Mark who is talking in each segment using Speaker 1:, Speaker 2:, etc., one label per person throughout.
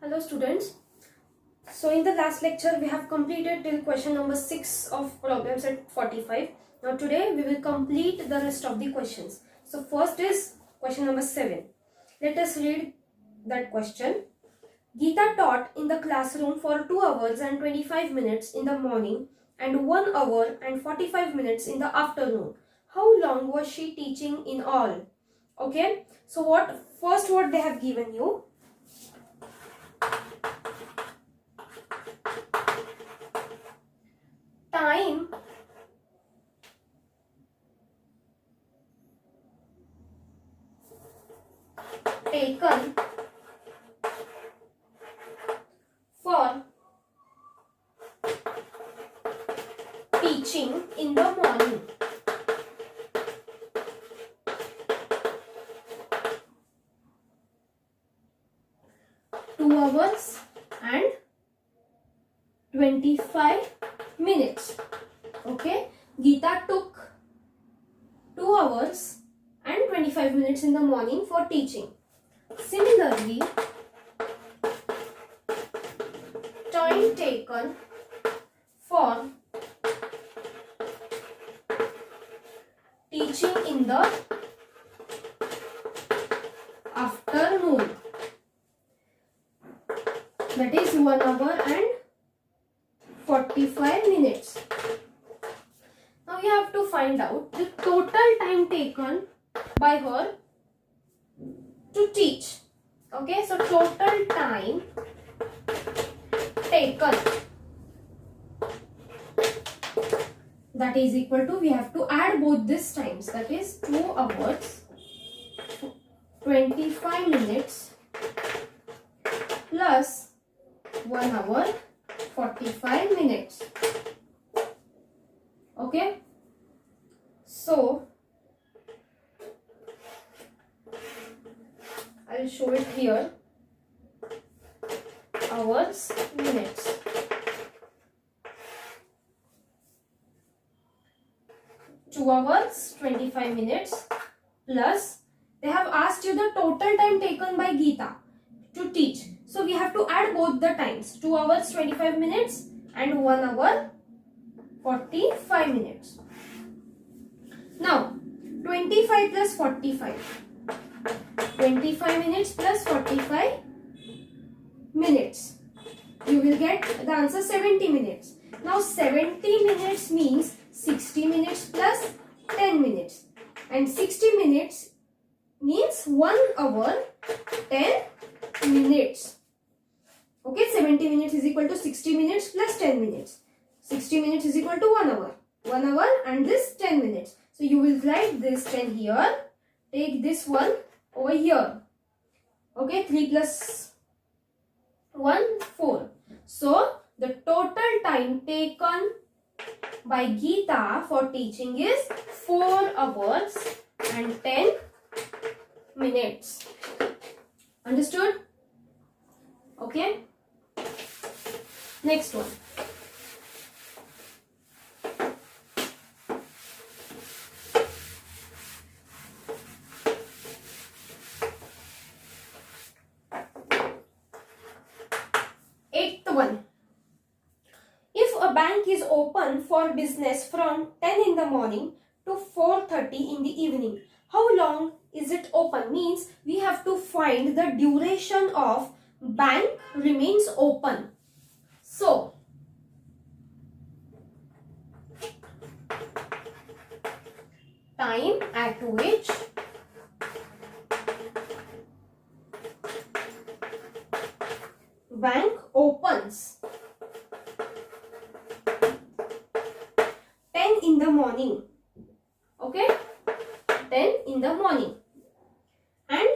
Speaker 1: Hello students. So in the last lecture we have completed till question number 6 of problem set 45. Now today we will complete the rest of the questions. So first is question number 7. Let us read that question. Geeta taught in the classroom for 2 hours and 25 minutes in the morning and 1 hour and 45 minutes in the afternoon. How long was she teaching in all? Okay. So what they have given you? Time taken for teaching in the morning. Two hours and 25 minutes. Okay, Geeta took 2 hours and 25 minutes in the morning for teaching. Similarly, time taken for teaching in the afternoon, that is 1 hour and 45 minutes. Now you have to find out the total time taken by her to teach. Okay, so total time taken, that is equal to, we have to add both these times, that is 2 hours 25 minutes plus 1 hour 45 minutes. Okay, so I will show it here. Hours, minutes. Two hours 25 minutes plus, they have asked you the total time taken by Geeta to teach. So we have to add both the times, 2 hours 25 minutes and 1 hour 45 minutes. Now 25 plus 45. 25 minutes plus 45 minutes. You will get the answer 70 minutes. Now 70 minutes means 60 minutes plus 10 minutes. And 60 minutes means 1 hour 10 minutes. Okay, 70 minutes is equal to 60 minutes plus 10 minutes. 60 minutes is equal to 1 hour. 1 hour and this 10 minutes. So you will write this 10 here. Take this one over here. Okay, 3 plus 1, 4. So the total time taken by Geeta for teaching is 4 hours and 10 minutes. Understood? Okay. Next one. Eighth one. If a bank is open for business from 10 in the morning to 4:30 in the evening, how long is it open? Means we have to find the duration of bank remains open. So time at which bank opens. 10 in the morning. Okay, 10 in the morning, and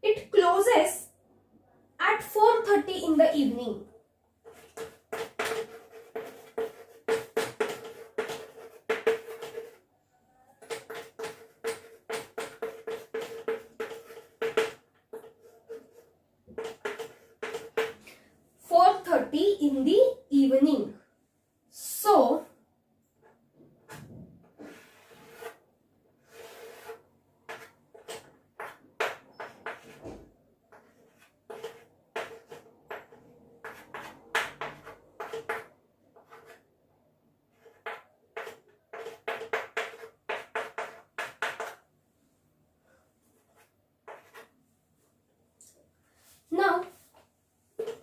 Speaker 1: it closes at 4:30 in the evening. In the evening. So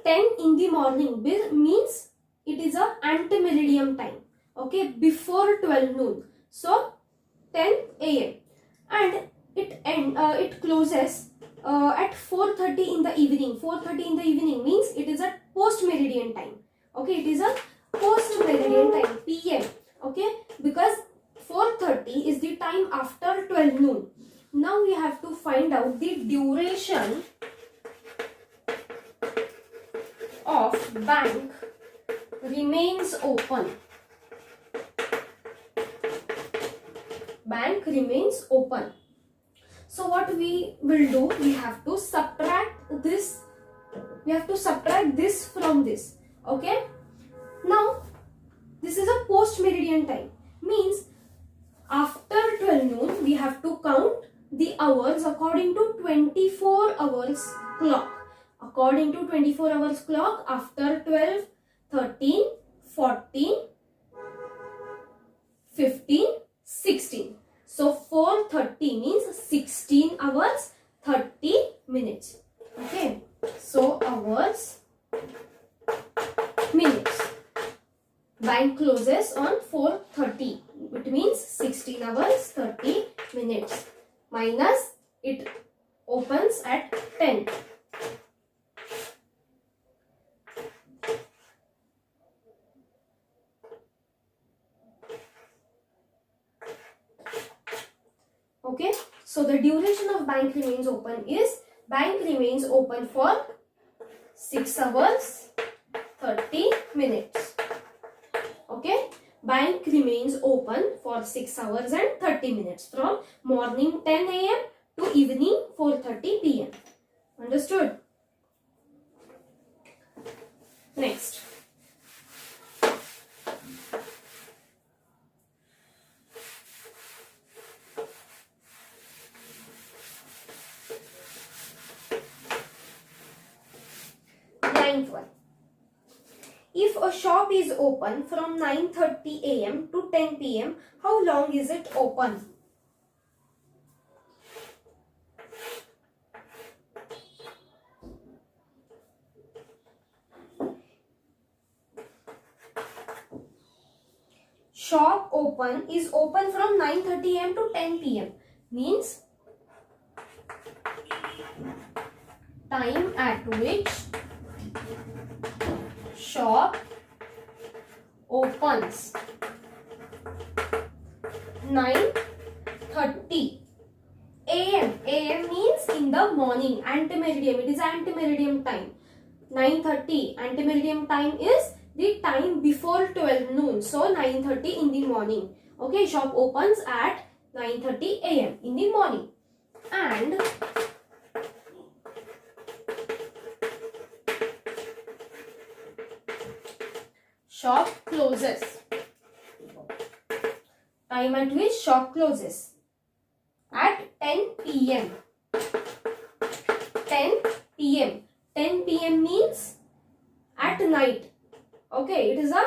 Speaker 1: 10 in the morning means it is a ante-meridiem time. Okay, before 12 noon. So 10 a.m. and it closes at 4:30 in the evening. 4:30 in the evening means it is a post-meridian time. Okay, it is a post-meridian time, PM. Okay, because 4:30 is the time after 12 noon. Now we have to find out the duration of bank remains open. Bank remains open. So what we will do, we have to subtract this. We have to subtract this from this. Okay. Now this is a post meridian time. Means after 12 noon we have to count the hours according to 24 hours clock. According to 24 hours clock, after 12, 13, 14, 15, 16. So 4:30 means 16 hours 30 minutes. Okay. So hours, minutes. Bank closes on 4:30. It means 16 hours 30 minutes. Minus it opens at 10. Okay, so the duration of bank remains open is bank remains open for 6 hours 30 minutes. Okay, bank remains open for 6 hours and 30 minutes from morning 10 a.m. to evening 4:30 p.m. Understood? Next. One. If a shop is open from 9:30 a.m. to 10 p.m., how long is it open? Shop is open from 9:30 a.m. to 10 p.m. means time at which shop opens. 9:30 a.m. a.m. means in the morning, ante-meridiem. It is ante-meridiem time. 9:30 ante-meridiem time is the time before 12 noon. So 9:30 in the morning. Okay, shop opens at 9:30 a.m. in the morning. And shop closes. Time at which shop closes at 10 p.m. 10 p.m. 10 p.m. means at night. Okay, it is a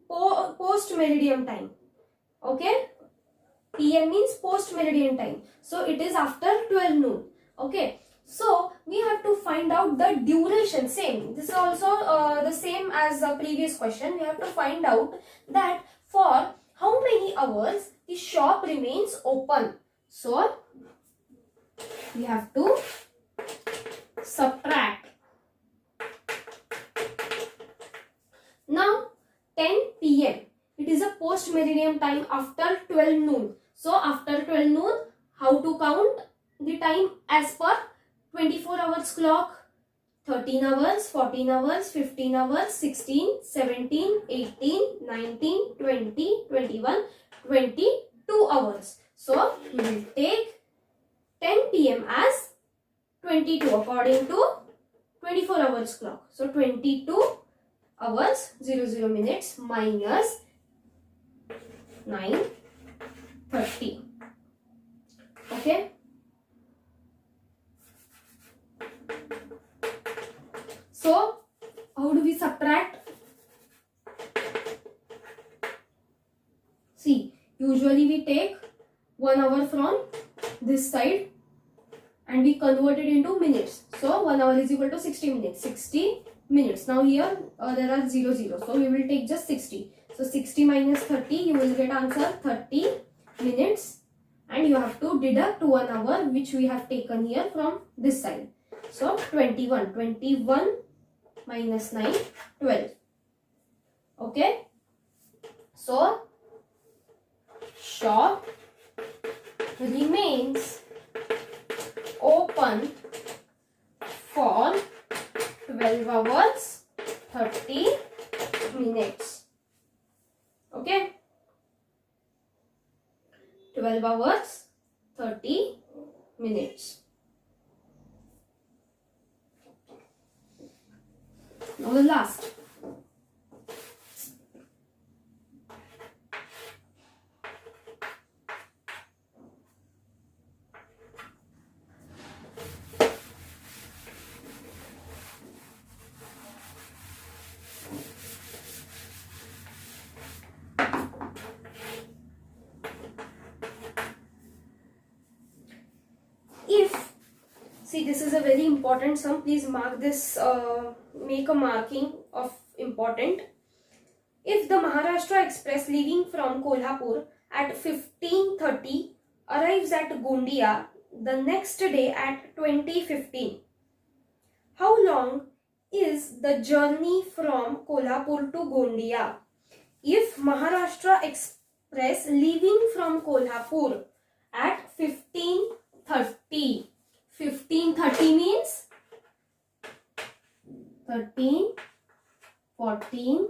Speaker 1: post meridian time. Okay, p.m. means post meridian time. So it is after 12 noon. Okay, so we have to find out the duration. Same. This is also the same as the previous question. We have to find out that for how many hours the shop remains open. So we have to subtract. Now 10 p.m. it is a post meridian time after 12 noon. So after 12 noon, how to count the time as per 24 hours clock? 13 hours, 14 hours, 15 hours, 16, 17, 18, 19, 20, 21, 22 hours. So we will take 10 p.m. as 22 according to 24 hours clock. So 22 hours 00 minutes minus 9:30. Okay. So how do we subtract? See, usually we take 1 hour from this side and we convert it into minutes. So 1 hour is equal to 60 minutes. 60 minutes. Now here there are 0, 0. So we will take just 60. So 60 minus 30, you will get answer 30 minutes. And you have to deduct 1 hour which we have taken here from this side. So 21. 21 minus 9, 12. Okay. So shop remains open for 12 hours 30 minutes. Okay. 12 hours 30 minutes. Now the last. See, this is a very important sum. Please mark this, make a marking of important. If the Maharashtra Express leaving from Kolhapur at 15:30 arrives at Gondia the next day at 20:15, how long is the journey from Kolhapur to Gondia? If Maharashtra Express leaving from Kolhapur at 15:30, 15:30 means 13, 14,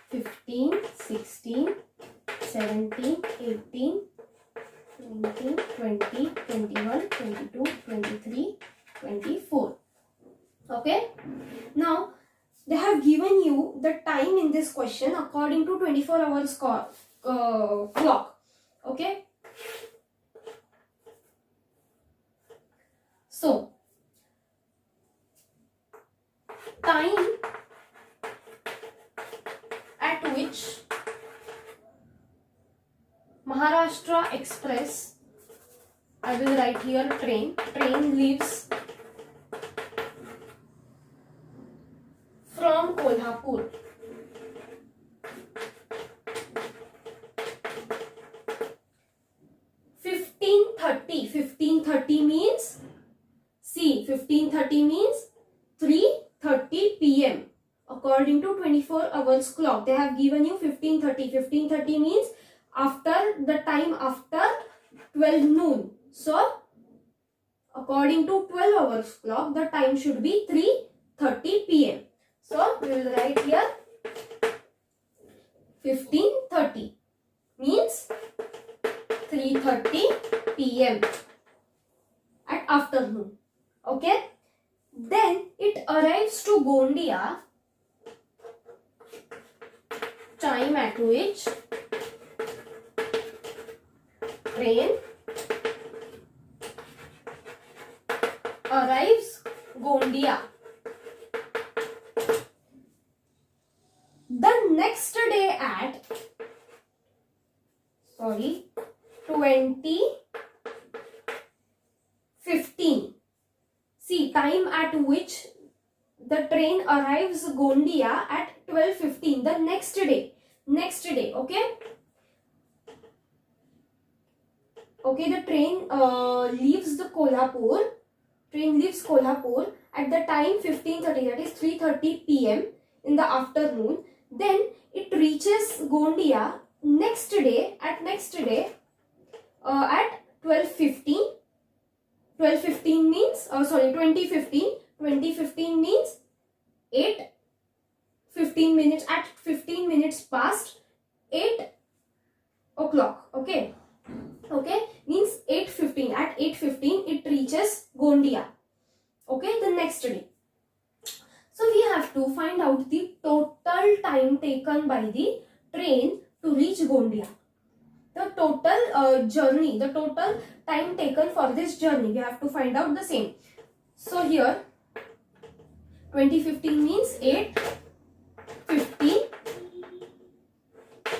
Speaker 1: 15, 16, 17, 18, 19, 20, 21, 22, 23, 24. Okay. Now, they have given you the time in this question according to 24 hours clock. Okay. So, time at which Maharashtra Express, I will write here train leaves from Kolhapur. Fifteen thirty means, see, 15:30 means 3:30 p.m. According to 24 hours clock, they have given you 15:30. 15:30 means after the time after 12 noon. So, according to 12 hours clock, the time should be 3:30 p.m. So, we will write here 15:30 means 3:30 p.m. at afternoon. Okay. Then it arrives to Gondia, time at which train arrives Gondia. The next day at 20:15. See, time at which the train arrives Gondia at 12:15. The next day, okay? Okay, the train leaves Kolhapur at the time 15:30, that is 3:30 p.m. in the afternoon. Then it reaches Gondia next day at 12:15. 12:15 means, 20:15. 20:15 means 8:15 minutes, at 15 minutes past 8 o'clock. Okay. Okay, means 8:15. At 8:15 it reaches Gondia. Okay, the next day. So we have to find out the total time taken by the train to reach Gondia. The total journey, the total time taken for this journey, we have to find out the same. So here 20:15 means 8:15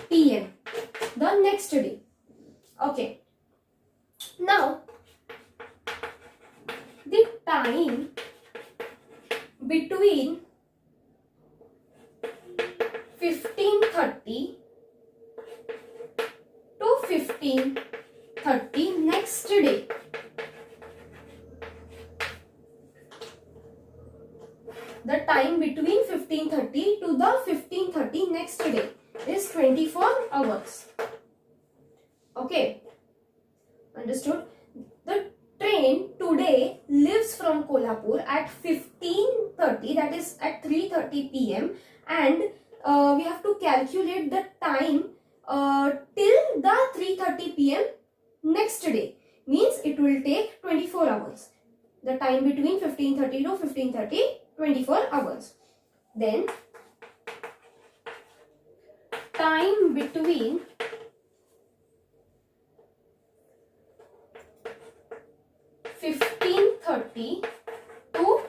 Speaker 1: p.m. the next day. Okay. Now the time between 15:30 to 15:30 next day. The time between 15:30 to the 15:30 next day is 24 hours. Okay, understood? The train today leaves from Kolhapur at 15:30, that is at 3:30 p.m. and we have to calculate the time till the 3:30 p.m. next day. Means it will take 24 hours. The time between 15:30 to 15:30, 24 hours. Then time between 15:30 to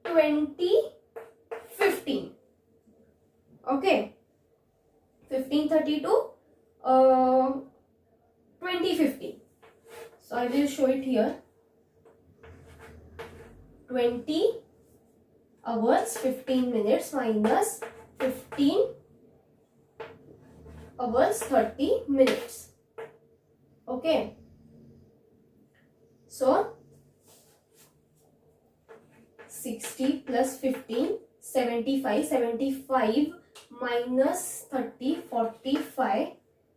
Speaker 1: 20:15. Okay, 15:30 to 20:15. So I will show it here. 20 hours 15 minutes minus 15 hours 30 minutes. Okay. So 60 plus 15, 75, 75 minus 30, 45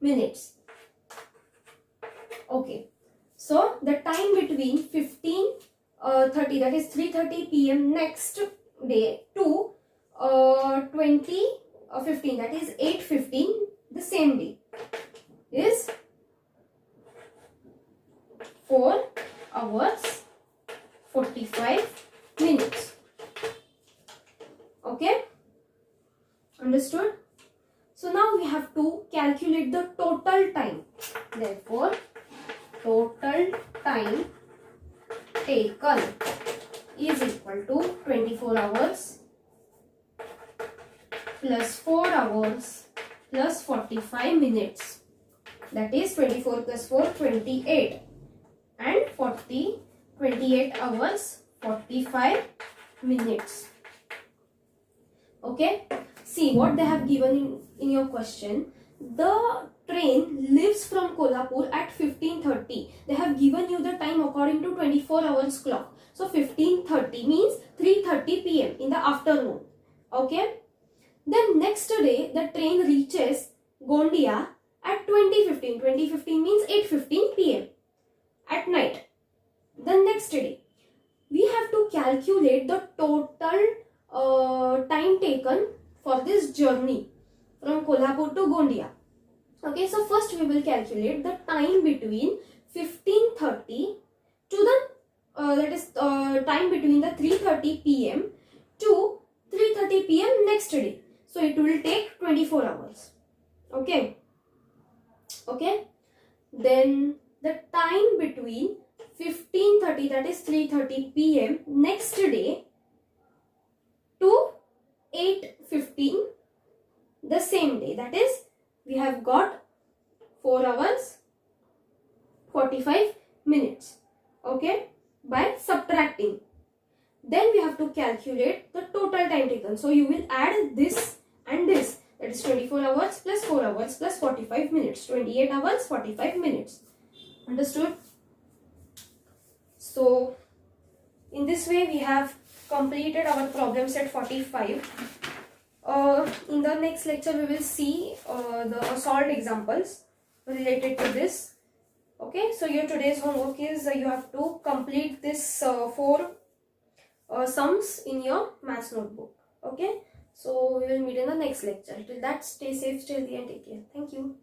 Speaker 1: minutes. Okay. So the time between 15:30, that is 3:30 p.m. next day to 20:15, that is 8:15 the same day, is 4 hours 45 minutes. Okay, understood? So now we have to calculate the total time. Therefore, total time taken is equal to 24 hours plus 4 hours plus 45 minutes. That is 24 plus 4, 28. And 28 hours 45 minutes. Okay, see what they have given in your question. The train leaves from Kolhapur at 15:30. They have given you the time according to 24 hours clock. So 15:30 means 3:30 p.m. in the afternoon. Okay, then next day the train reaches Gondia at 20:15. 20:15 means 8:15 p.m. at night. The next day we have to calculate the total time taken for this journey from Kolhapur to Gondia. Okay, so first we will calculate the time between 15:30 to the time between the 3:30 p.m. to 3:30 p.m. next day. So it will take 24 hours. Okay. Okay. Then the time between 15:30, that is 3:30 p.m. next day to 8:15 the same day, that is we have got 4 hours 45 minutes. Okay, by subtracting. Then we have to calculate the total time taken. So you will add this and this, that is 24 hours plus 4 hours plus 45 minutes, 28 hours 45 minutes. Understood? So in this way we have completed our problem set 45. In the next lecture we will see the solved examples related to this. Okay, so your today's homework is you have to complete this 4 sums in your maths notebook. Okay, so we will meet in the next lecture. Till that, stay safe, stay healthy and take care. Thank you.